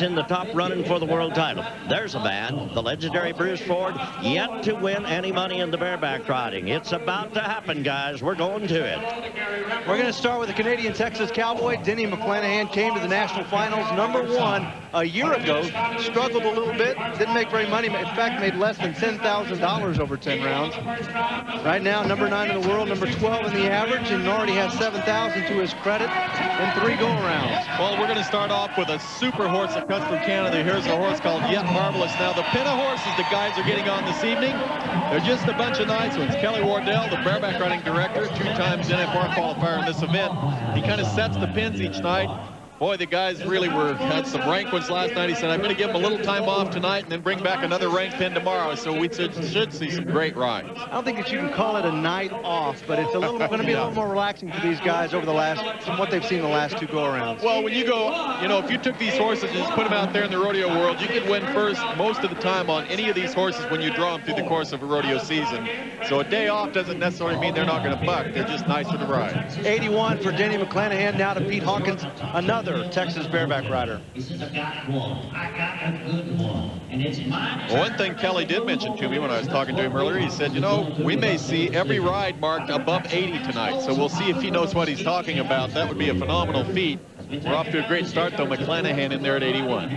in the top running for the world title. There's a man, the legendary Bruce Ford, yet to win any money in the bareback riding. It's about to happen, guys. We're going to it. We're going to start with the Canadian Texas Cowboy. Denny McClanahan came to the national finals #1 a year ago. Struggled a little bit. Didn't make very money. In fact, made less than $10,000 over 10 rounds. Right now, #9 in the world, #12 in the average, and already has 7,000 to his credit in 3 go-arounds. Well, we're going to start off with a super horse that comes from Canada. Here's a horse called Yet Marvelous. Now, the pin of horses the guys are getting on this evening, they're just a bunch of nice ones. Kelly Wardell, the bareback riding director, 2 times NFR qualifier in this event. He kind of sets the pins each night. Boy, the guys really had some rank ones last night. He said, I'm going to give them a little time off tonight and then bring back another rank pin tomorrow. So we should see some great rides. I don't think that you can call it a night off, but it's going to be a little more relaxing for these guys over from what they've seen the last 2 go-arounds. Well, when you go, if you took these horses and just put them out there in the rodeo world, you could win first most of the time on any of these horses when you draw them through the course of a rodeo season. So a day off doesn't necessarily mean they're not going to buck. They're just nicer to ride. 81 for Denny McClanahan, now to Pete Hawkins, another Texas bareback rider. Well, one thing Kelly did mention to me when I was talking to him earlier, he said, we may see every ride marked above 80 tonight. So we'll see if he knows what he's talking about. That would be a phenomenal feat. We're off to a great start, though. McClanahan in there at 81.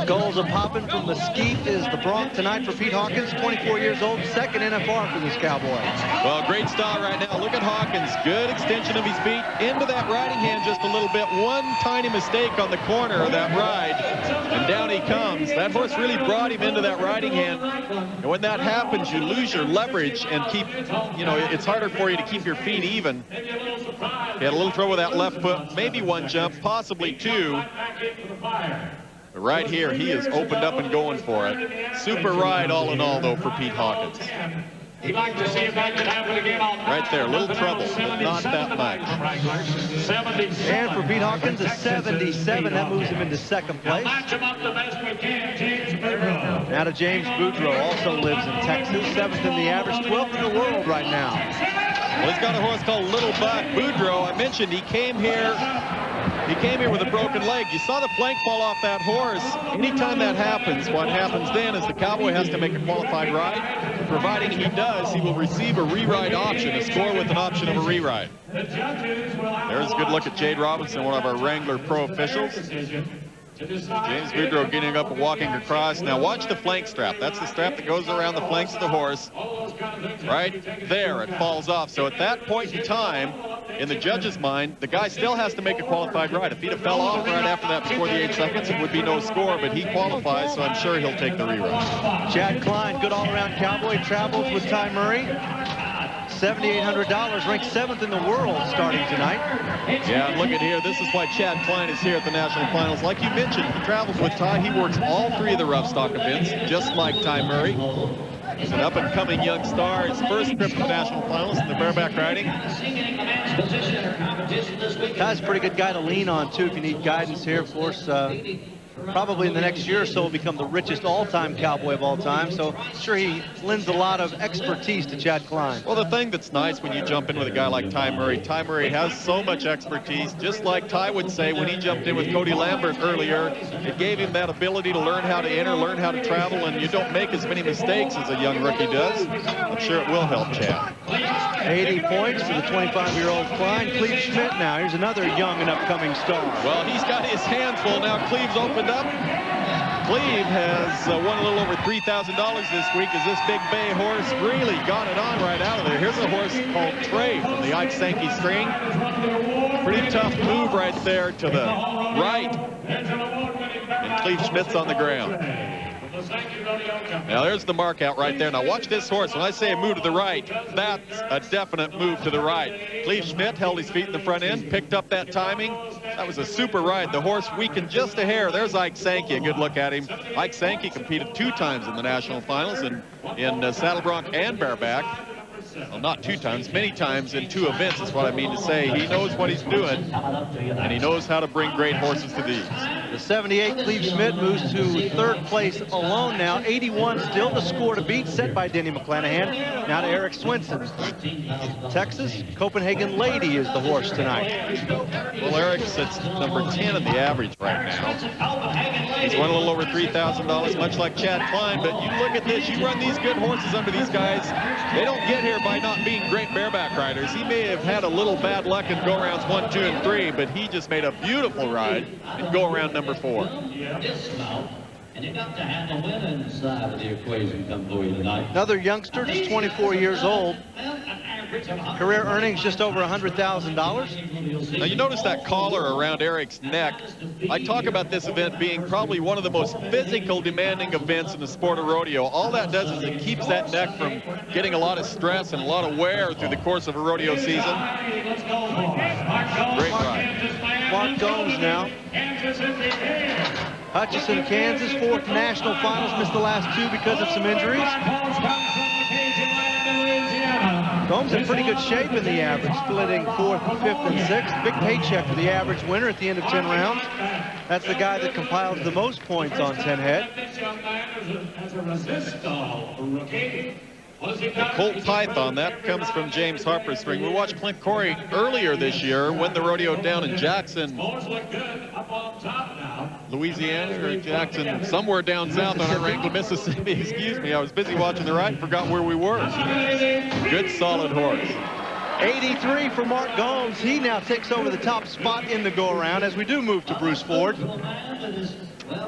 Goals are popping from Mesquite is the bronc tonight for Pete Hawkins, 24 years old, 2nd NFR for this cowboy. Well, great style right now. Look at Hawkins. Good extension of his feet into that riding hand just a little bit. One tiny mistake on the corner of that ride, and down he comes. That horse really brought him into that riding hand. And when that happens, you lose your leverage and keep, it's harder for you to keep your feet even. He had a little trouble with that left foot, maybe 1 jump, possibly 2. But right here, he is opened up and going for it. Super ride all in all, though, for Pete Hawkins. He'd like to see if that could happen again on right there, a little trouble, but not that much. And for Pete Hawkins, a 77. That moves him into 2nd place. Now to James Boudreau, also lives in Texas, 7th in the average, 12th in the world right now. Well, he's got a horse called Little Buck. Boudreau, I mentioned he came here with a broken leg. You saw the flank fall off that horse. Anytime that happens, what happens then is the cowboy has to make a qualified ride. Providing he does, he will receive a re-ride option, a score with an option of a re-ride. There's a good look at Jade Robinson, one of our Wrangler Pro officials. James Boudreau getting up and walking across. Now watch the flank strap. That's the strap that goes around the flanks of the horse. Right there, it falls off. So at that point in time, in the judge's mind, the guy still has to make a qualified ride. If he'd have fell off right after that before the 8 seconds, it would be no score, but he qualifies, so I'm sure he'll take the rerun. Chad Klein, good all-around cowboy, travels with Ty Murray. $7,800, ranked 7th in the world starting tonight. Yeah, look at here. This is why Chad Klein is here at the national finals. Like you mentioned, he travels with Ty. He works all 3 of the rough stock events, just like Ty Murray. He's an up-and-coming young star. His first trip to the national finals in the bareback riding. Ty's a pretty good guy to lean on, too, if you need guidance here. Of course, probably in the next year or so will become the richest all-time cowboy of all time. So sure, he lends a lot of expertise to Chad Klein. Well, the thing that's nice when you jump in with a guy like Ty Murray has so much expertise. Just like Ty would say when he jumped in with Cody Lambert earlier, it gave him that ability to learn how to enter, learn how to travel, and you don't make as many mistakes as a young rookie does. I'm sure it will help Chad. 80 points for the 25-year-old Klein. Cleve Schmidt now. Here's another young and upcoming star. Well, he's got his hands full now. Cleve's opened up. Cleve has won a little over $3,000 this week as this big bay horse really got it on right out of there. Here's a horse called Trey from the Ike Sankey string. Pretty tough move right there to the right. And Cleve Schmidt's on the ground. Now there's the mark out right there. Now watch this horse. When I say a move to the right, that's a definite move to the right. Cleve Schmidt held his feet in the front end, picked up that timing. That was a super ride. The horse weakened just a hair. There's Ike Sankey, a good look at him. Ike Sankey competed 2 times in the national finals in saddle bronc and bareback. Well, not 2 times, many times in 2 events is what I mean to say. He knows what he's doing, and he knows how to bring great horses to these. The 78 Cleve Schmidt moves to third place alone now. 81 still the score to beat, set by Denny McClanahan. Now to Eric Swinson. Texas, Copenhagen Lady is the horse tonight. Well, Eric sits number 10 in the average right now. He's won a little over $3,000, much like Chad Klein. But you look at this, you run these good horses under these guys. They don't get here by not being great bareback riders. He may have had a little bad luck in go-rounds 1, 2, and 3, but he just made a beautiful ride in go-around number 4. And you got to have the women's side of the equation come for you tonight. Another youngster, just 24 years old. Career earnings just over $100,000. Now you notice that collar around Eric's neck. I talk about this event being probably one of the most physical demanding events in the sport of rodeo. All that does is it keeps that neck from getting a lot of stress and a lot of wear through the course of a rodeo season. Great ride. Mark Gomes now. Hutchinson, Kansas, 4th national finals, missed the last 2 because of some injuries. Gomes in pretty good shape in the average, splitting 4th, 5th, and 6th. Big paycheck for the average winner at the end of 10 rounds. That's the guy that compiles the most points on 10 head. The Colt Python, that comes from James Harper's string. We watched Clint Corey earlier this year win the rodeo down in Jackson, Louisiana, or Jackson, somewhere down south on our Wrangler, Mississippi. Excuse me, I was busy watching the ride and forgot where we were. Good, solid horse. 83 for Mark Gomes. He now takes over the top spot in the go-around as we do move to Bruce Ford.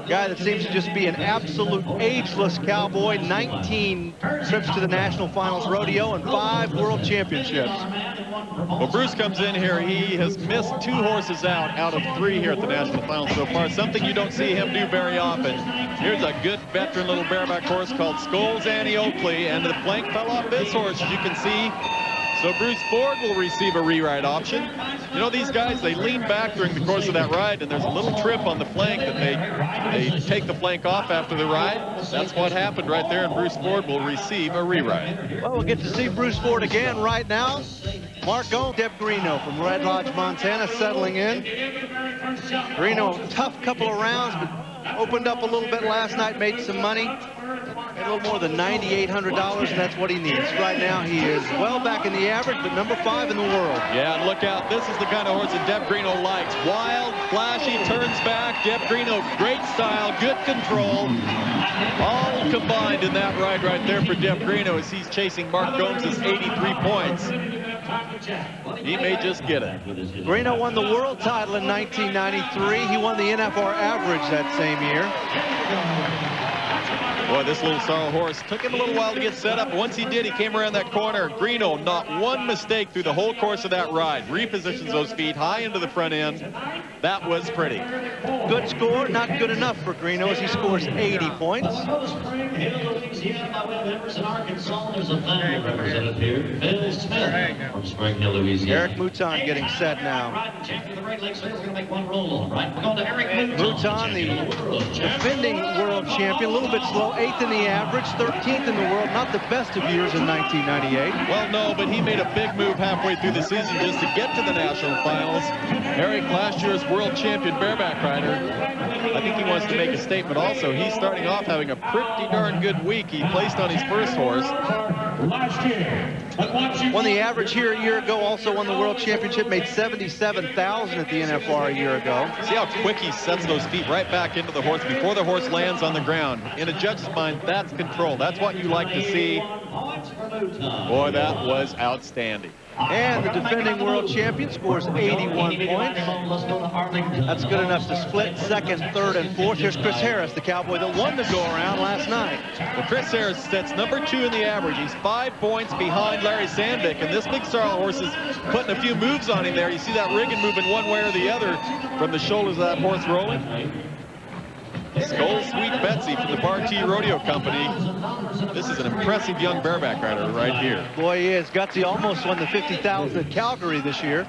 Guy that seems to just be an absolute ageless cowboy. 19 trips to the national finals rodeo and 5 world championships. Well, Bruce comes in here. He has missed 2 horses out of 3 here at the national finals so far. Something you don't see him do very often. Here's a good veteran little bareback horse called Scholes Annie Oakley, and the flank fell off this horse, as you can see. So Bruce Ford will receive a re-ride option. You know, these guys, they lean back during the course of that ride, and there's a little trip on the flank that they take the flank off after the ride. That's what happened right there, and Bruce Ford will receive a re-ride. Well, we'll get to see Bruce Ford again right now. Mark Gomes, Deb Greeno from Red Lodge, Montana, settling in. Greeno, tough couple of rounds, but opened up a little bit last night, made some money. A little more than $9,800, and that's what he needs. Right now, he is well back in the average, but number 5 in the world. Yeah, and look out. This is the kind of horse that Deb Greeno likes. Wild, flashy, turns back. Deb Greeno, great style, good control. All combined in that ride right there for Deb Greeno as he's chasing Mark Gomes' 83 points. He may just get it. Greeno won the world title in 1993. He won the NFR average that same year. Boy, this little sorrel horse took him a little while to get set up. Once he did, he came around that corner. Greeno, not one mistake through the whole course of that ride. Repositions those feet high into the front end. That was pretty. Good score, not good enough for Greeno as he scores 80 points. Eric Mouton getting set now. Mouton, the defending world champion, a little bit slow. 8th in the average, 13th in the world. Not the best of years in 1998. Well, no, but he made a big move halfway through the season just to get to the national finals. Eric, last year's world champion bareback rider. I think he wants to make a statement also. He's starting off having a pretty darn good week. He placed on his first horse. Won the average here a year ago, also won the world championship, made $77,000 at the NFR a year ago. See how quick he sets those feet right back into the horse before the horse lands on the ground. In a judge's mind, that's control. That's what you like to see. Boy, that was outstanding. And the defending world champion scores 81 points. That's good enough to split 2nd, 3rd, and 4th. Here's Chris Harris, the cowboy that won the go-around last night. Well, Chris Harris sets number 2 in the average. He's 5 points behind Larry Sandvick, and this big sorrel horse is putting a few moves on him there. You see that rigging moving one way or the other from the shoulders of that horse rolling. Skull Sweet Betsy from the Bar T Rodeo Company. This is an impressive young bareback rider right here. Boy, he is. Gutsy almost won the $50,000 at Calgary this year.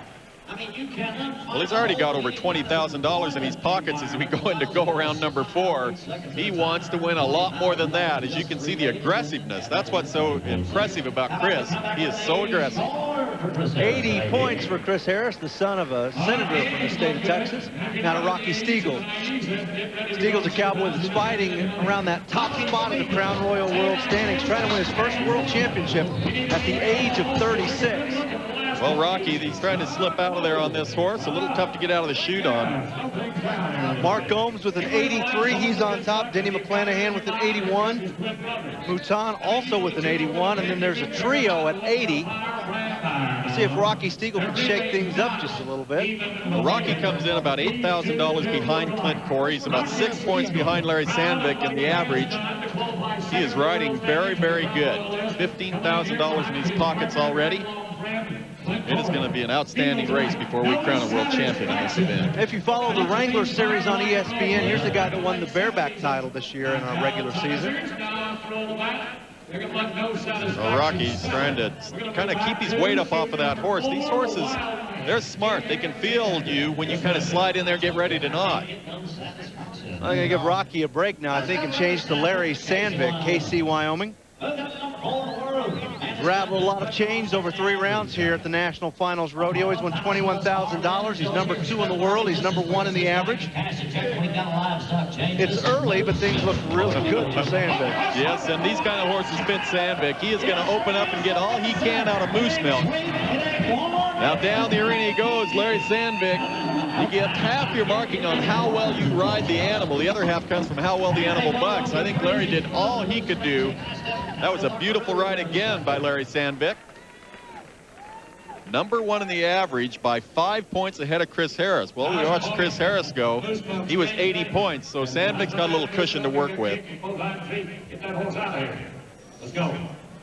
Well, he's already got over $20,000 in his pockets as we go into go-around number 4. He wants to win a lot more than that. As you can see, the aggressiveness. That's what's so impressive about Chris. He is so aggressive. 80 points for Chris Harris, the son of a senator from the state of Texas. Now to Rocky Stiegel. Stiegel's a cowboy that's fighting around that top spot of the Crown Royal World Standings, trying to win his first world championship at the age of 36. Well, Rocky, he's trying to slip out of there on this horse. A little tough to get out of the chute on. Mark Gomes with an 83. He's on top. Denny McClanahan with an 81. Mouton also with an 81. And then there's a trio at 80. Let's see if Rocky Stiegel can shake things up just a little bit. Well, Rocky comes in about $8,000 behind Clint Corey. He's about 6 points behind Larry Sandvick in the average. He is riding very, very good. $15,000 in his pockets already. It is going to be an outstanding race before we crown a world champion in this event. If you follow the Wrangler Series on ESPN, here's the guy that won the bareback title this year in our regular season. So Rocky's trying to kind of keep his weight up off of that horse. These horses, they're smart. They can feel you when you kind of slide in there and get ready to knock. I'm going to give Rocky a break now, I think, and change to Larry Sandvick, KC, Wyoming. Rattled a lot of change over 3 rounds here at the National Finals Rodeo. He's won $21,000. He's number 2 in the world. He's number 1 in the average. It's early, but things look really good for Sandvick. Yes, and these kind of horses fit Sandvick. He is going to open up and get all he can out of moose milk. Now down the arena he goes, Larry Sandvick. You get half your marking on how well you ride the animal. The other half comes from how well the animal bucks. I think Larry did all he could do. That was a beautiful ride again by Larry Sandvick. Number 1 in the average by 5 points ahead of Chris Harris. Well, we watched Chris Harris go. He was 80 points, so Sandvick's got a little cushion to work with. Let's go.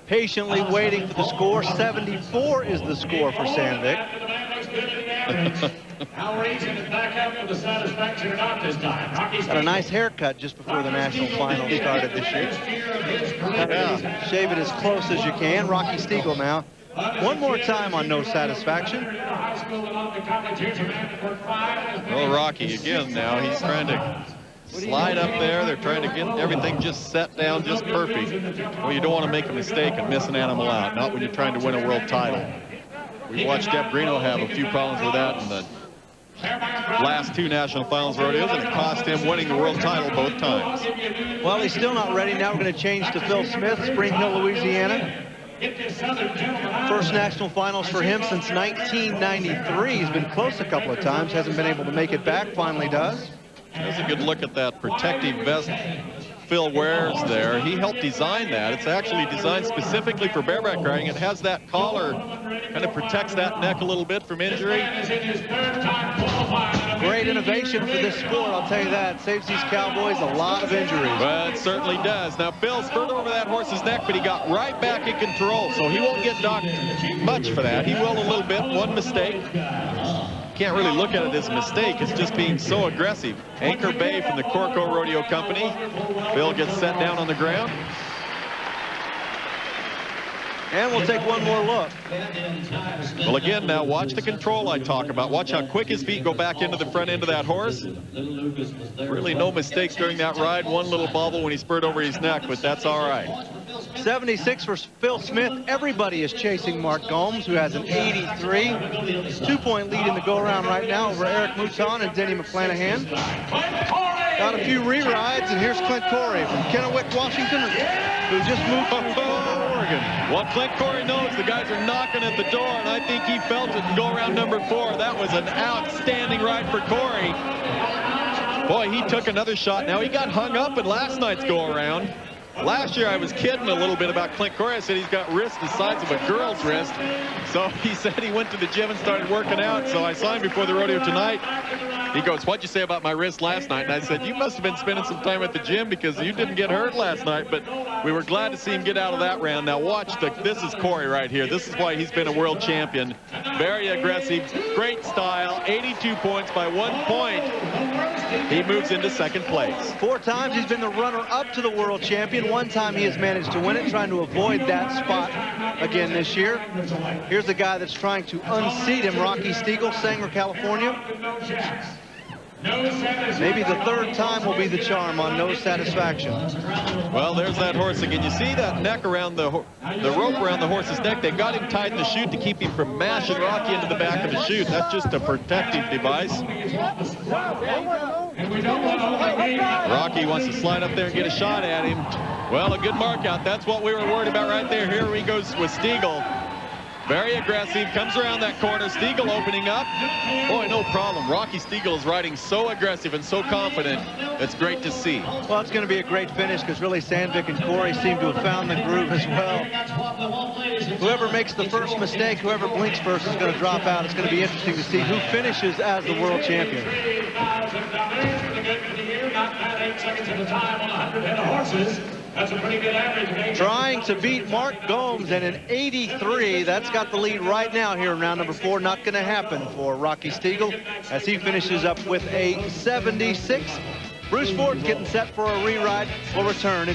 Patiently waiting for the score. 74 is the score for Sandvick. Now raising it back up for the satisfaction or not this time. Got a nice haircut just before the national final started this year. Shave it as close as you can. Rocky Stiegel now. One more time on no satisfaction. Well, Rocky again now. He's trying to slide up there. They're trying to get everything just set down just perfect. Well, you don't want to make a mistake and miss an animal out, not when you're trying to win a world title. We watched Deb Greeno have a few problems with that in the last 2 National Finals rodeos, and it cost him winning the world title both times. Well, he's still not ready. Now we're going to change to Phil Smith, Spring Hill, Louisiana. First National Finals for him since 1993. He's been close a couple of times, hasn't been able to make it back, finally does. That's a good look at that protective vest Phil wears there. He helped design that. It's actually designed specifically for bareback riding. It has that collar, kind of protects that neck a little bit from injury. Great innovation for this sport, I'll tell you that. Saves these cowboys a lot of injuries. Well, it certainly does. Now, Phil spurred over that horse's neck, but he got right back in control, so he won't get docked much for that. He will a little bit, one mistake. Can't really look at it as a mistake. It's just being so aggressive. Anchor Bay from the Corco Rodeo Company. Phil gets set down on the ground. And we'll take one more look. Well, again, now watch the control I talk about. Watch how quick his feet go back into the front end of that horse. Really no mistakes during that ride. One little bobble when he spurred over his neck, but that's all right. 76 for Phil Smith. Everybody is chasing Mark Gomes, who has an 83. 2-point lead in the go-around right now over Eric Mouton and Denny McClanahan. Got a few re-rides, and here's Clint Corey from Kennewick, Washington, who just moved to Oregon. Well, Clint Corey knows the guys are knocking at the door, and I think he felt it in go-around number 4. That was an outstanding ride for Corey. Boy, he took another shot. Now, he got hung up in last night's go-around. Last year, I was kidding a little bit about Clint Corey. I said he's got wrists the size of a girl's wrist. So he said he went to the gym and started working out. So I saw him before the rodeo tonight. He goes, what'd you say about my wrist last night? And I said, you must have been spending some time at the gym because you didn't get hurt last night. But we were glad to see him get out of that round. Now watch, this is Corey right here. This is why he's been a world champion. Very aggressive, great style, 82 points by 1 point. He moves into second place. 4 times he's been the runner-up to the world champion. 1 time he has managed to win it, trying to avoid that spot again this year. Here's the guy that's trying to unseat him, Rocky Stiegel, Sanger, California. Maybe the third time will be the charm on No Satisfaction. Well, there's that horse again. You see that neck around the rope around the horse's neck. They got him tied in the chute to keep him from mashing Rocky into the back of the chute. That's just a protective device. Rocky wants to slide up there and get a shot at him. Well, a good mark out. That's what we were worried about right there. Here he goes with Stiegel. Very aggressive, comes around that corner. Stiegel opening up. Boy, no problem. Rocky Stiegel is riding so aggressive and so confident. It's great to see. Well, it's going to be a great finish because really Sandvick and Corey seem to have found the groove as well. Whoever makes the first mistake, whoever blinks first is going to drop out. It's going to be interesting to see who finishes as the world champion. That's a pretty good average. Trying to beat Mark Gomes and an 83. That's got the lead right now here in round number 4. Not going to happen for Rocky Stiegel as he finishes up with a 76. Bruce Ford's getting set for a re-ride. We'll return.